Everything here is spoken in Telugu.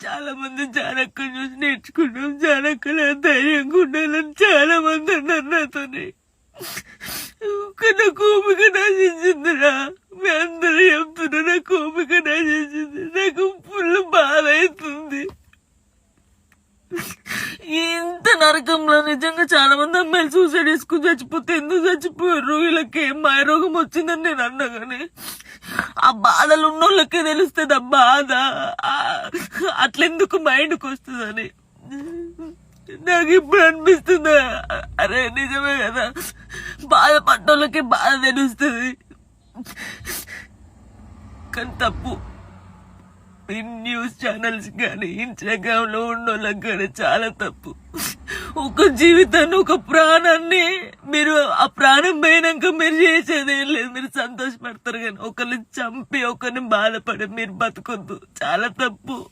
చాలా మంది జానక్కని చూసి నేర్చుకున్నాం. జానక్కల ధైర్యంగా ఉండాలని చాలా మంది అన్నారు నాతోని. నా కోపిక నశించిందిరా. మీ అందరూ చెప్తున్నా నా కోపిక నశించింది. నాకు ఫుల్ బాధ అవుతుంది. ఇంత నరకంలో నిజంగా చాలా మంది అమ్మాయిలు సూసైడ్ చేసుకుని చచ్చిపోతే ఎందుకు చచ్చిపోయారు? వీళ్ళకి ఏం మాయరోగం వచ్చిందని నేను అన్నా కానీ ఆ బాధలు ఉన్నోళ్ళకే తెలుస్తుంది. ఆ బాధ అట్లెందుకు మైండ్కి వస్తుందని నాకు ఇప్పుడు అనిపిస్తుందా? అరే నిజమే కదా, బాధపడ్డోళ్ళకి బాధ తెలుస్తుంది. కానీ తప్పు ఈ న్యూస్ ఛానల్స్ కానీ ఇన్స్టాగ్రామ్ లో ఉన్నోళ్ళకి కానీ చాలా తప్పు. ఒక జీవితాన్ని, ఒక ప్రాణాన్ని మీరు ఆ ప్రాణం పోయినాక మీరు చేసేది ఏం లేదు. మీరు సంతోషపడతారు కానీ ఒకరిని చంపి ఒకరిని బాధపడి మీరు బతకొద్దు. చాలా తప్పు.